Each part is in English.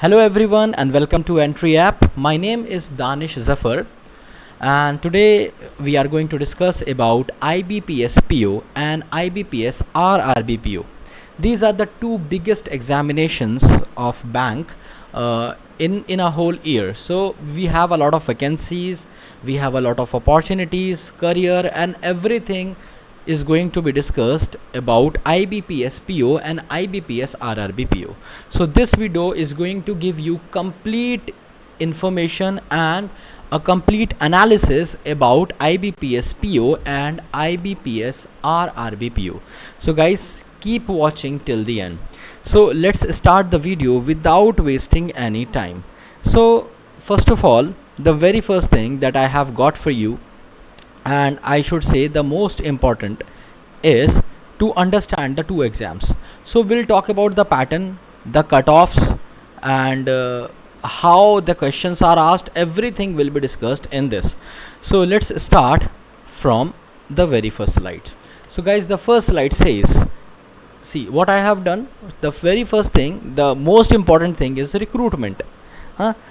Hello everyone and welcome to Entry App. My name is Danish Zafar and today we are going to discuss about IBPS PO and IBPS RRBPO. These are the two biggest examinations of bank in a whole year. So we have a lot of vacancies, we have a lot of opportunities, career and everything is going to be discussed about IBPS PO and IBPS RRBPO. So this video is going to give you complete information and a complete analysis about IBPS PO and IBPS RRBPO. So guys, keep watching till the end. So let's start the video without wasting any time. So first of all, the very first thing that I have got for you, and I should say the most important, is to understand the two exams. So we'll talk about the pattern, the cutoffs, and how the questions are asked. Everything will be discussed in this. So let's start from the very first slide. So guys, the first slide says, see what I have done. The very first thing, the most important thing is recruitment.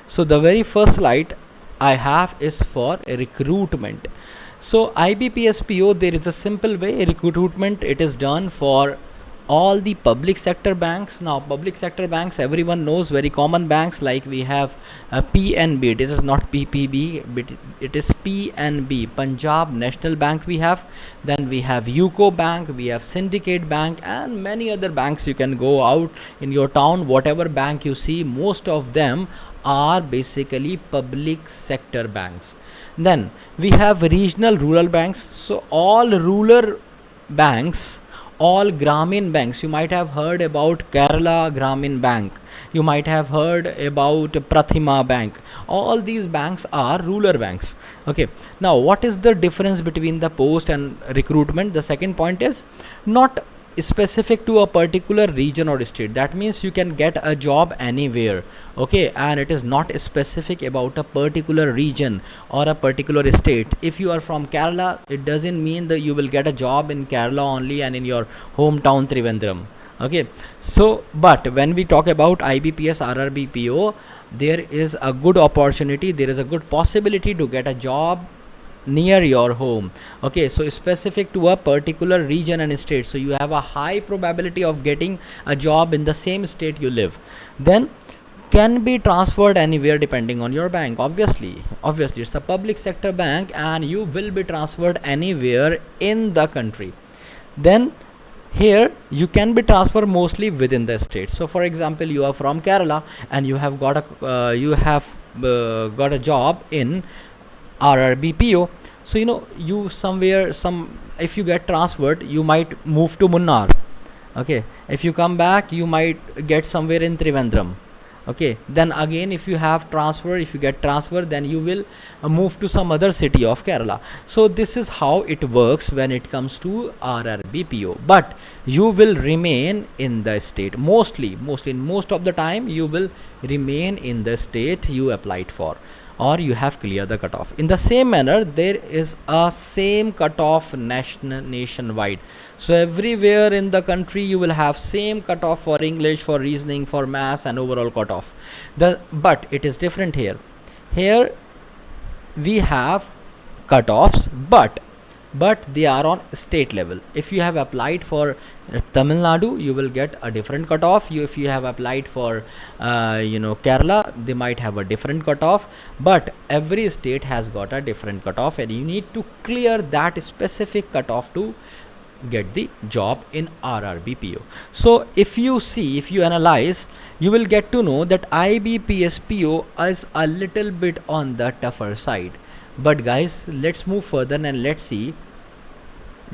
So the very first slide I have is for recruitment. So IBPS PO, there is a simple way. Recruitment, it is done for all the public sector banks. Now public sector banks, everyone knows, very common banks, like we have PNB. This is not PPB, but it is PNB, Punjab National Bank we have. Then we have UCO Bank, we have Syndicate Bank, and many other banks. You can go out in your town, whatever bank you see, most of them are basically public sector banks. Then we have regional rural banks. So all rural banks, all Grameen banks, you might have heard about Kerala Grameen Bank, you might have heard about Prathima Bank. All these banks are rural banks. Okay, now what is the difference between the post and recruitment? The second point is not specific to a particular region or state. That means you can get a job anywhere. Okay, and it is not specific about a particular region or a particular state. If you are from Kerala, it doesn't mean that you will get a job in Kerala only and in your hometown Trivandrum. Okay, so but when we talk about IBPS RRBPO, there is a good opportunity, there is a good possibility to get a job near your home. Okay, so specific to a particular region and state, so you have a high probability of getting a job in the same state you live. Then can be transferred anywhere depending on your bank. Obviously it's a public sector bank and you will be transferred anywhere in the country. Then here you can be transferred mostly within the state. So for example, you are from Kerala and you have got a job in RRBPO. So you somewhere, if you get transferred, you might move to Munnar. Okay, if you come back, you might get somewhere in Trivandrum. Okay, then again, if you get transferred, then you will move to some other city of Kerala. So this is how it works when it comes to RRBPO. But you will remain in the state. Most of the time you will remain in the state you applied for, or you have cleared the cutoff. In the same manner, there is a same cutoff nationwide. So everywhere in the country you will have same cutoff for English, for reasoning, for maths, and overall cutoff. But it is different here. Here we have cutoffs, but they are on state level. If you have applied for Tamil Nadu, you will get a different cutoff. If you have applied for Kerala, they might have a different cutoff. But every state has got a different cutoff, and you need to clear that specific cutoff to get the job in RRBPO. So if you analyze, you will get to know that IBPS PO is a little bit on the tougher side. But guys, let's move further and let's see,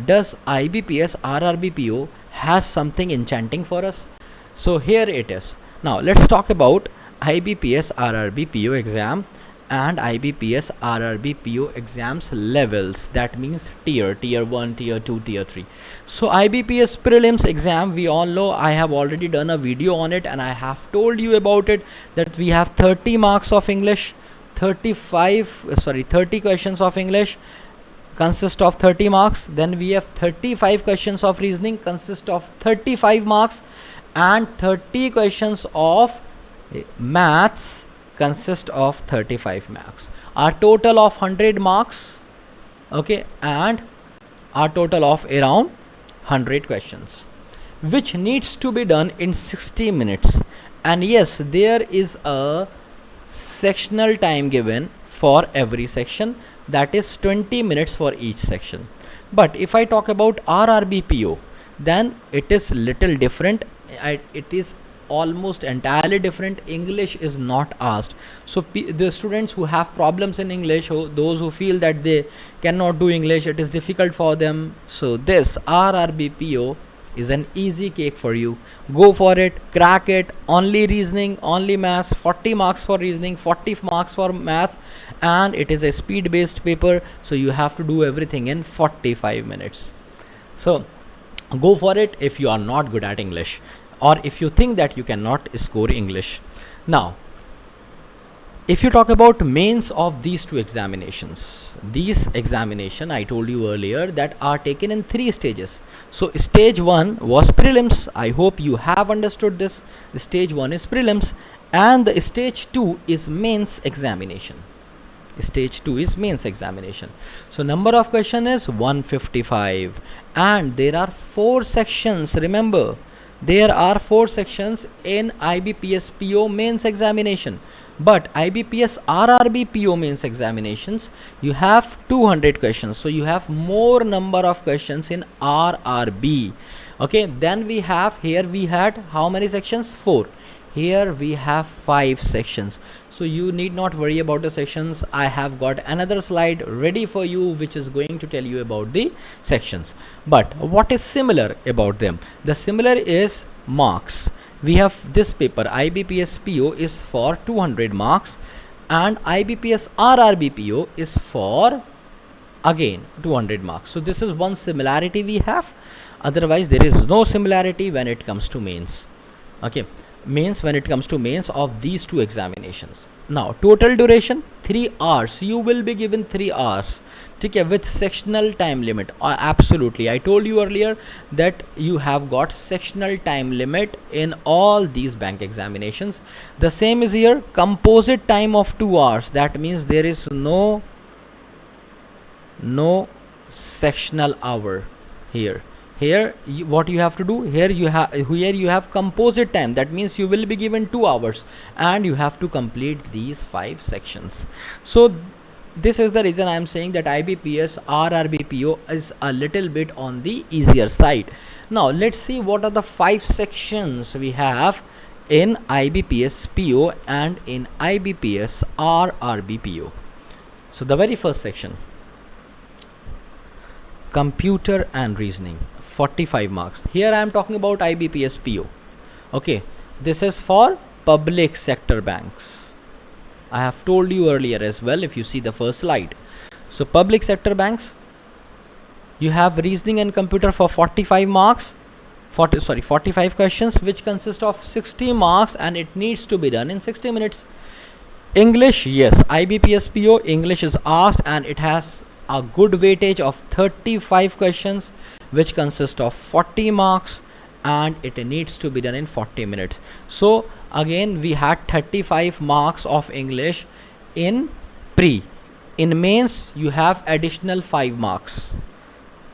does IBPS RRBPO has something enchanting for us? So here it is. Now let's talk about IBPS RRBPO exam and IBPS RRBPO exams levels. That means tier 1, tier 2, tier 3. So IBPS prelims exam, we all know, I have already done a video on it and I have told you about it, that we have 30 marks of English, 30 questions of English consist of 30 marks. Then we have 35 questions of reasoning consist of 35 marks, and 30 questions of Maths consists of 35 marks. Our total of 100 marks, okay, and our total of around 100 questions, which needs to be done in 60 minutes. And yes, there is a sectional time given for every section, that is 20 minutes for each section. But if I talk about RRBPO, then it is little different. It is almost entirely different. English is not asked. So the students who have problems in English, those who feel that they cannot do English, it is difficult for them, so this RRBPO is an easy cake for you. Go for it, crack it. Only reasoning, only maths, 40 marks for reasoning, 40 marks for maths, and it is a speed based paper, so you have to do everything in 45 minutes. So go for it if you are not good at English, or if you think that you cannot score English. Now, if you talk about mains of these two examinations, these examination I told you earlier that are taken in 3 stages. So stage 1 was prelims. I hope you have understood this. The stage 1 is prelims, and the stage 2 is mains examination. Stage 2 is mains examination. So number of question is 155, and there are 4 sections. Remember, there are 4 sections in IBPS PO mains examination. But IBPS RRB PO mains examinations, you have 200 questions, so you have more number of questions in RRB. Okay, then we have, here we had how many sections? 4. Here we have 5 sections, so you need not worry about the sections. I have got another slide ready for you which is going to tell you about the sections. But what is similar about them? The similar is marks. We have this paper IBPS PO is for 200 marks, and IBPS RRB PO is for again 200 marks. So this is one similarity we have. Otherwise there is no similarity when it comes to mains. Okay, mains, when it comes to mains of these two examinations. Now total duration 3 hours. You will be given 3 hours, okay, with sectional time limit. Absolutely, I told you earlier that you have got sectional time limit in all these bank examinations. The same is here. Composite time of 2 hours. That means there is no sectional hour here. Here what you have to do, here you have composite time. That means you will be given 2 hours and you have to complete these 5 sections. So this is the reason I am saying that IBPS RRB PO is a little bit on the easier side. Now let's see what are the 5 sections we have in IBPS PO and in IBPS RRB PO. So the very first section, computer and reasoning, 45 marks. Here I am talking about IBPS PO. Okay, this is for public sector banks. I have told you earlier as well, if you see the first slide. So public sector banks, you have reasoning and computer for 45 marks, 45 questions, which consist of 60 marks, and it needs to be done in 60 minutes. English, yes, IBPS PO English is asked, and it has a good weightage of 35 questions, which consist of 40 marks, and it needs to be done in 40 minutes. So again we had 35 marks of English in pre. In mains you have additional 5 marks,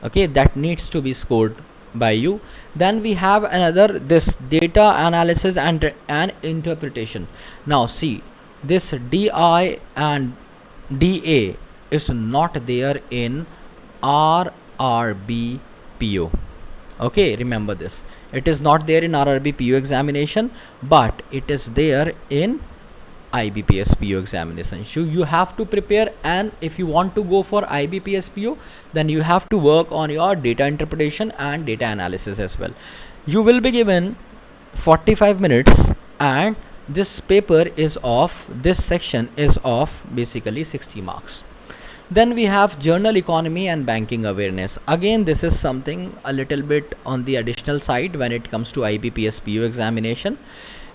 okay, that needs to be scored by you. Then we have another, this data analysis and interpretation. Now see, this DI and DA is not there in RRB PO. Okay, remember this, it is not there in RRB PO examination, but it is there in IBPS PO examination. So you have to prepare, and if you want to go for IBPS PO, then you have to work on your data interpretation and data analysis as well. You will be given 45 minutes, and this paper is of, this section is of basically 60 marks. Then we have journal economy and banking awareness. Again, this is something a little bit on the additional side when it comes to IBPS PO examination,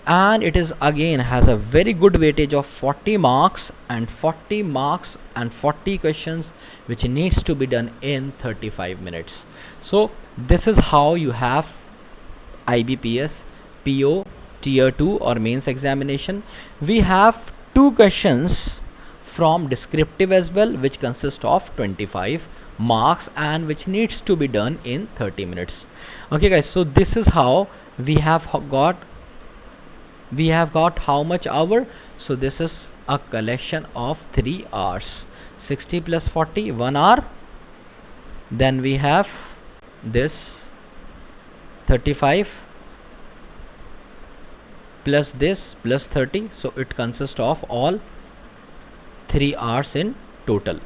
and it is again has a very good weightage of 40 marks and 40 marks and 40 questions, which needs to be done in 35 minutes. So this is how you have IBPS PO tier 2 or mains examination, we have 2 questions from descriptive as well, which consist of 25 marks and which needs to be done in 30 minutes. Okay guys, so this is how we have got how much hour. So this is a collection of 3 hours. 60 plus 40, 1 hour. Then we have this 35 plus this plus 30, so it consists of all 3 hours in total.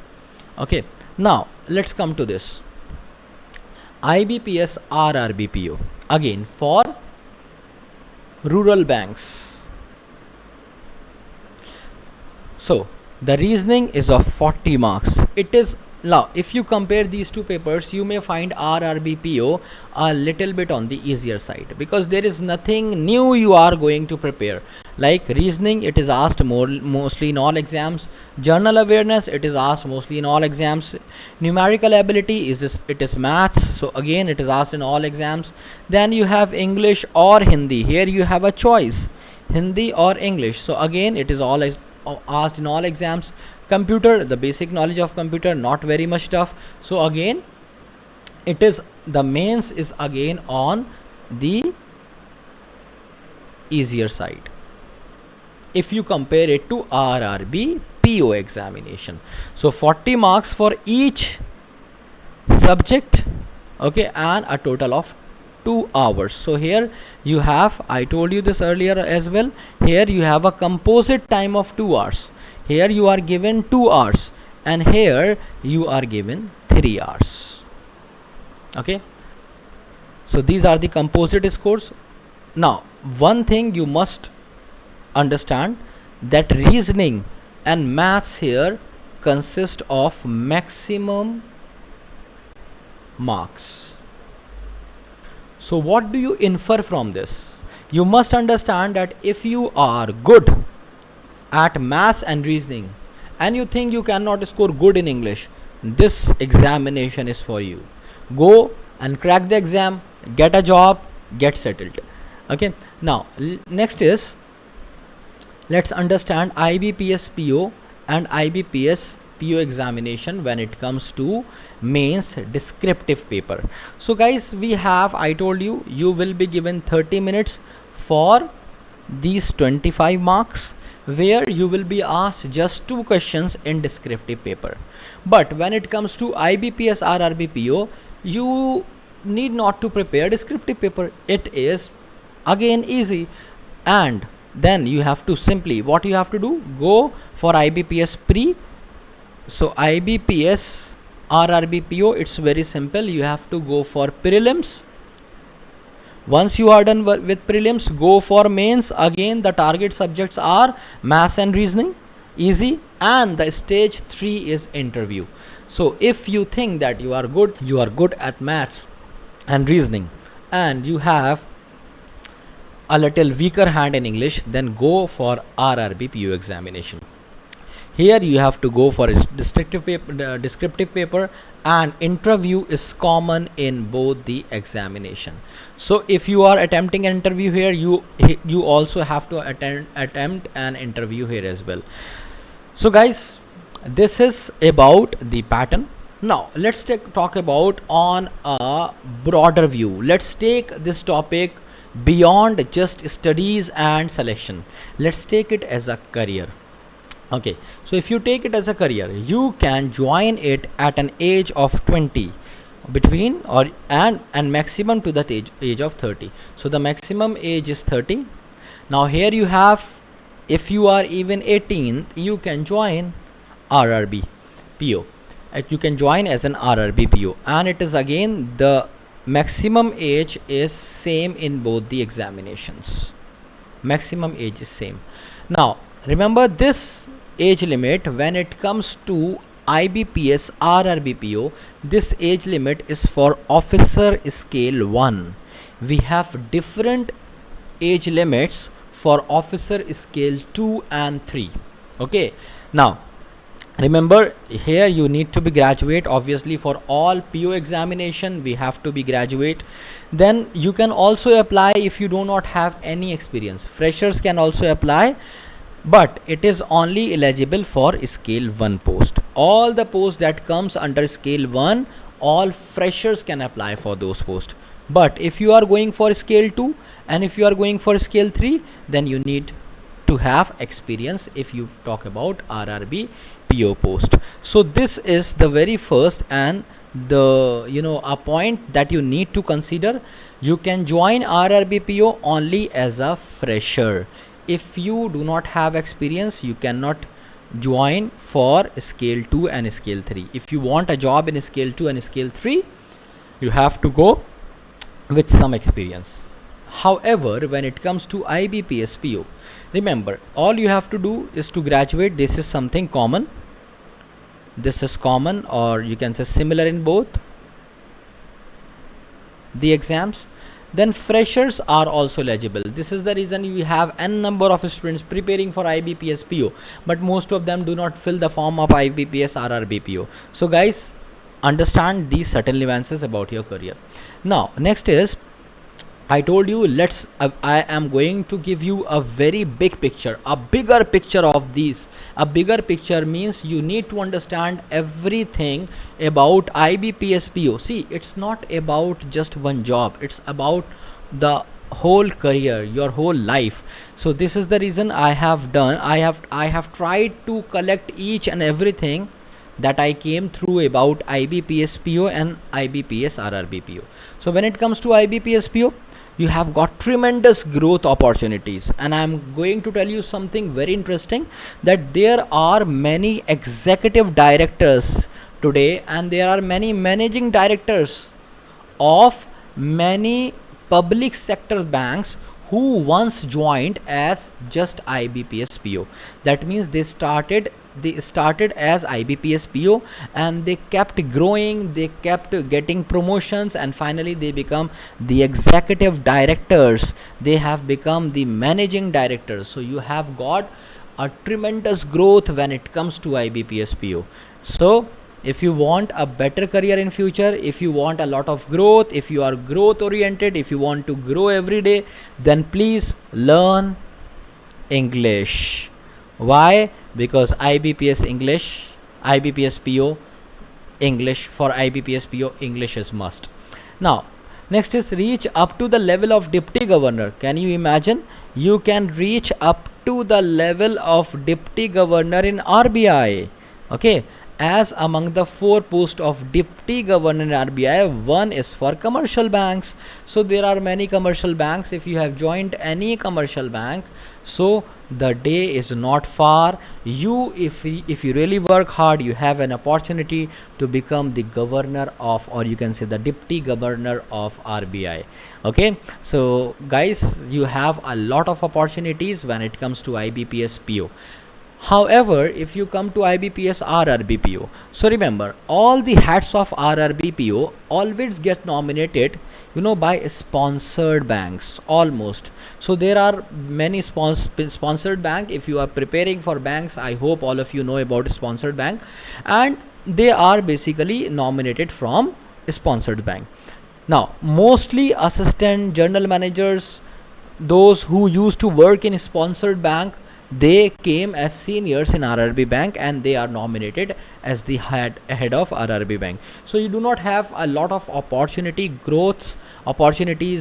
Okay, now let's come to this IBPS RRBPO, again for rural banks. So the reasoning is of 40 marks. It is, now if you compare these two papers, you may find RRBPO a little bit on the easier side, because there is nothing new you are going to prepare. Like reasoning, it is asked mostly in all exams. Journal awareness, it is asked mostly in all exams. Numerical ability it is maths, so again it is asked in all exams. Then you have English or Hindi. Here you have a choice, Hindi or English, so again it is all asked in all exams. Computer, the basic knowledge of computer, not very much tough, so again it is, the mains is again on the easier side if you compare it to RRB PO examination. So 40 marks for each subject, okay, and a total of 2 hours. So here you have, I told you this earlier as well, here you have a composite time of 2 hours. Here you are given 2 hours and here you are given 3 hours. Okay, so these are the composite scores. Now one thing you must understand, that reasoning and maths here consist of maximum marks. So what do you infer from this? You must understand that if you are good at maths and reasoning and you think you cannot score good in English, this examination is for you. Go and crack the exam, get a job, get settled. Okay, now next is, let's understand IBPS PO and IBPS PO examination when it comes to mains descriptive paper. So guys, we have, I told you, you will be given 30 minutes for these 25 marks, where you will be asked just 2 questions in descriptive paper. But when it comes to IBPS RRBPO, you need not to prepare descriptive paper. It is again easy, and then you have to simply, what you have to do, go for IBPS pre. So IBPS RRBPO, it's very simple. You have to go for prelims. Once you are done with prelims, go for mains. Again the target subjects are maths and reasoning, easy, and the stage 3 is interview. So if you think that you are good at maths and reasoning and you have a little weaker hand in English, then go for RRBPO examination. Here you have to go for a descriptive paper, and interview is common in both the examination. So if you are attempting an interview here, you also have to attempt an interview here as well. So guys, this is about the pattern. Now let's talk about on a broader view. Let's take this topic beyond just studies and selection. Let's take it as a career. Okay, so if you take it as a career, you can join it at an age of 20, between or and maximum to the age of 30. So the maximum age is 30. Now here you have, if you are even 18, you can join RRB PO. You can join as an RRB PO, and it is again the maximum age is same in both the examinations. Maximum age is same. Now remember this age limit when it comes to IBPS RRBPO. This age limit is for officer scale 1. We have different age limits for officer scale 2 and 3. Okay, now Remember, here you need to be graduate. Obviously, for all PO examination we have to be graduate. Then you can also apply if you do not have any experience. Freshers can also apply, but it is only eligible for scale 1 post. All the posts that comes under scale 1, all freshers can apply for those posts. But if you are going for scale 2 and if you are going for scale 3, then you need to have experience if you talk about RRB PO post. So this is the very first and the a point that you need to consider. You can join RRB PO only as a fresher. If you do not have experience, you cannot join for scale 2 and scale 3. If you want a job in scale 2 and scale 3, you have to go with some experience. However, when it comes to IBPS PO, remember, all you have to do is to graduate. This is something common. This is common, or you can say similar in both the exams. Then freshers are also eligible. This is the reason we have n number of students preparing for IBPS PO, but most of them do not fill the form of IBPS RRB PO. So guys, understand these subtle nuances about your career. Now next is, I told you, I am going to give you a very big picture, a bigger picture of these. A bigger picture means you need to understand everything about IBPS PO. See, it's not about just one job, it's about the whole career, your whole life. So this is the reason I have tried to collect each and everything that I came through about IBPS PO and IBPS RRB PO. So when it comes to IBPS PO, you have got tremendous growth opportunities, and I'm going to tell you something very interesting, that there are many executive directors today and there are many managing directors of many public sector banks who once joined as just IBPS PO. That means they started as IBPS PO and they kept growing, they kept getting promotions, and finally they become the executive directors, they have become the managing directors. So you have got a tremendous growth when it comes to IBPS PO. So if you want a better career in future, if you want a lot of growth, if you are growth oriented, if you want to grow every day, then please learn English. Why? Because IBPS PO English, for IBPS PO English is must. Now next is reach up to the level of deputy governor. Can you imagine? You can reach up to the level of deputy governor in RBI. Okay, as among the 4 posts of deputy governor in RBI, one is for commercial banks. So there are many commercial banks. If you have joined any commercial bank, so the day is not far. If you really work hard, you have an opportunity to become the governor of, or you can say the deputy governor of RBI. Okay, so guys, you have a lot of opportunities when it comes to IBPS PO. However, if you come to IBPS RRB PO, so remember, all the heads of RRB PO always get nominated by sponsored banks, almost. So there are many sponsored bank. If you are preparing for banks, I hope all of you know about sponsored bank, and they are basically nominated from sponsored bank. Now mostly assistant general managers, those who used to work in sponsored bank, they came as seniors in RRB bank and they are nominated as the head of RRB bank. So you do not have a lot of opportunities,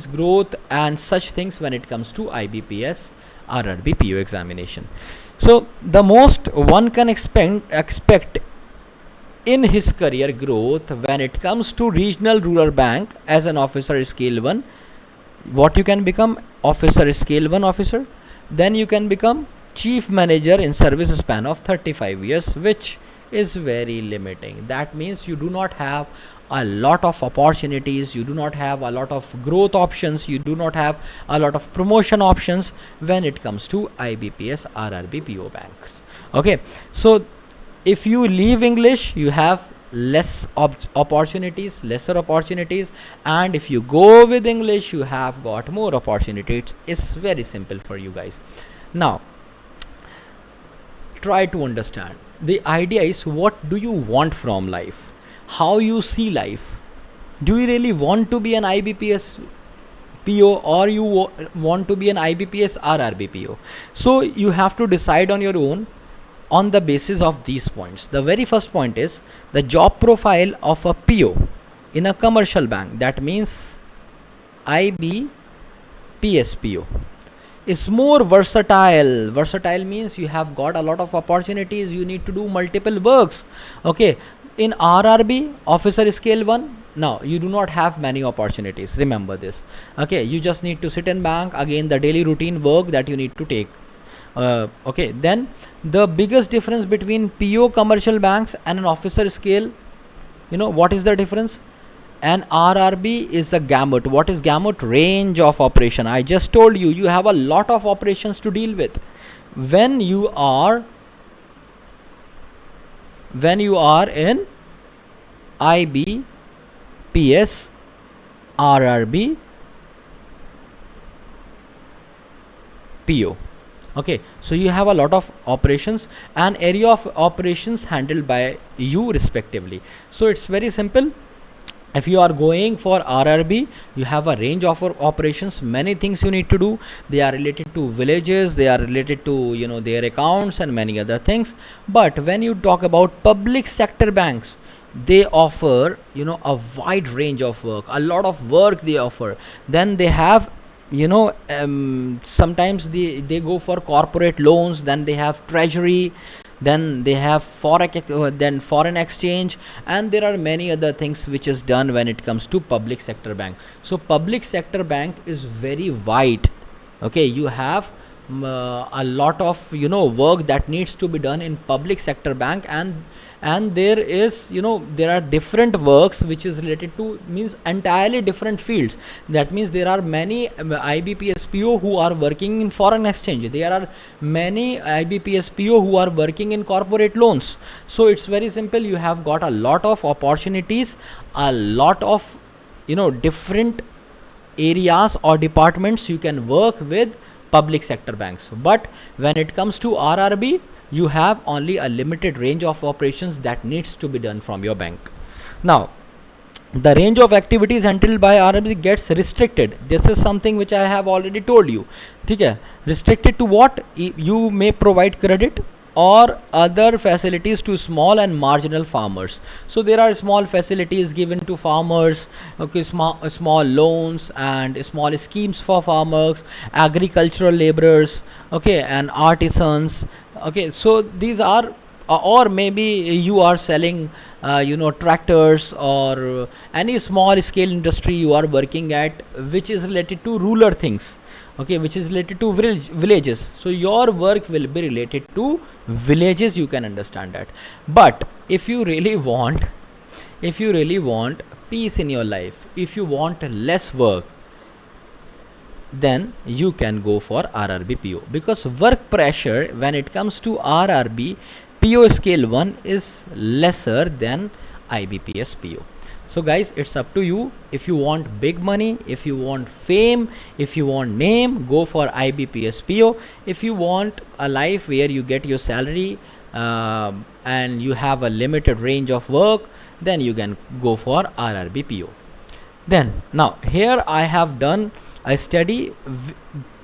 growth and such things when it comes to IBPS RRB PO examination. So the most one can expect in his career growth when it comes to regional rural bank as an officer scale 1, what you can become? Officer scale 1 officer. Then you can become chief manager in service span of 35 years, which is very limiting. That means you do not have a lot of opportunities, you do not have a lot of growth options, you do not have a lot of promotion options when it comes to IBPS RRB PO banks. Okay, so if you leave English, you have lesser opportunities, and if you go with English, you have got more opportunities. It's very simple for you guys. Now try to understand, the idea is, what do you want from life, how you see life. Do you really want to be an IBPS PO, or you want to be an IBPS or RBPO? So you have to decide on your own on the basis of these points. The very first point is the job profile of a PO in a commercial bank, that means IBPS PO, is more versatile. Versatile means you have got a lot of opportunities, you need to do multiple works. Okay, in RRB, officer scale 1, now you do not have many opportunities, remember this. Okay, you just need to sit in bank, again the daily routine work that you need to take. Okay, then the biggest difference between PO commercial banks and an officer scale, what is the difference? An RRB is a gamut. What is gamut? Range of operation. I just told you, you have a lot of operations to deal with. When you are in IBPS, RRB, PO. Okay, so you have a lot of operations and area of operations handled by you respectively. So it's very simple. If you are going for RRB, you have a range of operations, many things you need to do. They are related to villages, they are related to their accounts and many other things. But when you talk about public sector banks, they offer a wide range of work, a lot of work they offer. Then they have sometimes they go for corporate loans, then they have treasury, then they have foreign exchange, and there are many other things which is done when it comes to public sector bank. So public sector bank is very wide. Okay, you have a lot of work that needs to be done in public sector bank, and there is there are different works which is related to, means entirely different fields. That means there are many IBPS PO who are working in foreign exchange, there are many IBPS PO who are working in corporate loans. So it's very simple, you have got a lot of opportunities, a lot of different areas or departments you can work with public sector banks. But when it comes to RRB, you have only a limited range of operations that needs to be done from your bank. Now the range of activities handled by RRB gets restricted. This is something which I have already told you. Okay, restricted to what? You may provide credit or other facilities to small and marginal farmers. So there are small facilities given to farmers, okay, small loans and small schemes for farmers, agricultural laborers, okay, and artisans. Okay, so these are or maybe you are selling tractors, or any small scale industry you are working at which is related to rural things, okay, which is related to villages. So your work will be related to villages, you can understand that. But if you really want peace in your life, if you want less work, then you can go for RRB PO, because work pressure when it comes to RRB PO scale 1 is lesser than IBPS PO. So guys, it's up to you. If you want big money, if you want fame, if you want name, go for IBPS PO. If you want a life where you get your salary and you have a limited range of work, then you can go for RRB PO. Then now here I have done a study.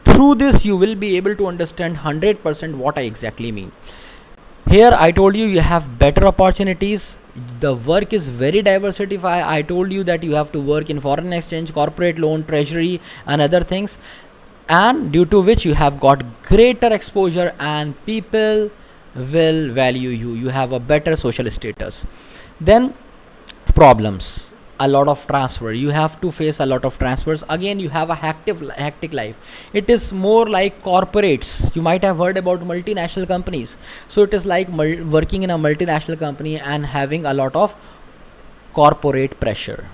Through this you will be able to understand 100% what I exactly mean. Here I told you have better opportunities, the work is very diversified. I told you that you have to work in foreign exchange, corporate loan, treasury and other things, and due to which you have got greater exposure and people will value you, you have a better social status. Then problems, a lot of transfer, you have to face a lot of transfers. Again, you have a hectic life. It is more like corporates. You might have heard about multinational companies. So it is like working in a multinational company and having a lot of corporate pressure.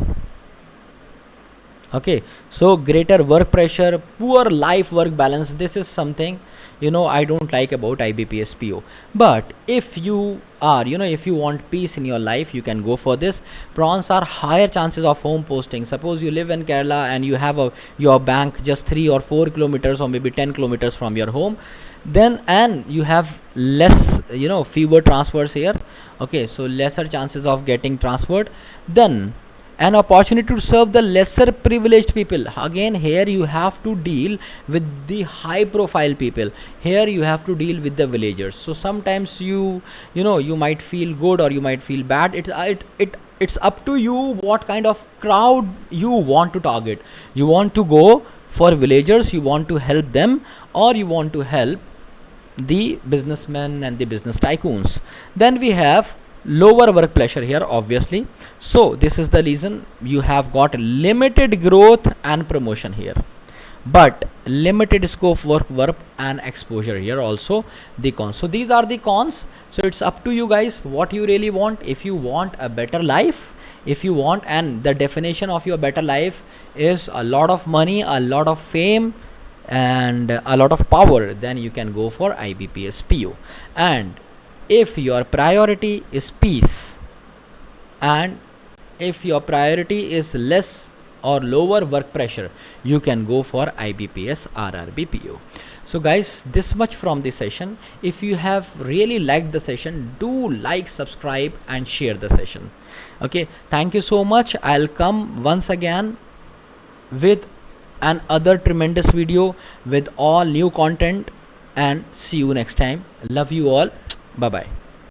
Okay, so greater work pressure, poor life work balance, this is something, I don't like about IBPS PO. But if you are, if you want peace in your life, you can go for this. Prawns are higher chances of home posting. Suppose you live in Kerala and you have your bank just 3 or 4 kilometers or maybe 10 kilometers from your home, then and you have less, fewer transfers here. Okay, so lesser chances of getting transferred. Then an opportunity to serve the lesser privileged people. Again, here you have to deal with the high profile people. Here you have to deal with the villagers. So sometimes you might feel good or you might feel bad. It's up to you what kind of crowd you want to target. You want to go for villagers, you want to help them, or you want to help the businessmen and the business tycoons. Then we have lower work pressure here, obviously. So this is the reason you have got limited growth and promotion here, but limited scope for work and exposure here also the cons. So these are the cons. So it's up to you guys what you really want. If you want a better life, if you want, and the definition of your better life is a lot of money, a lot of fame, and a lot of power, then you can go for IBPS PO. And if your priority is peace, and if your priority is less or lower work pressure, you can go for IBPS RRB PO. So guys, this much from the session. If you have really liked the session, do like, subscribe and share the session. Okay, thank you so much. I'll come once again with another tremendous video with all new content, and see you next time. Love you all. Bye bye.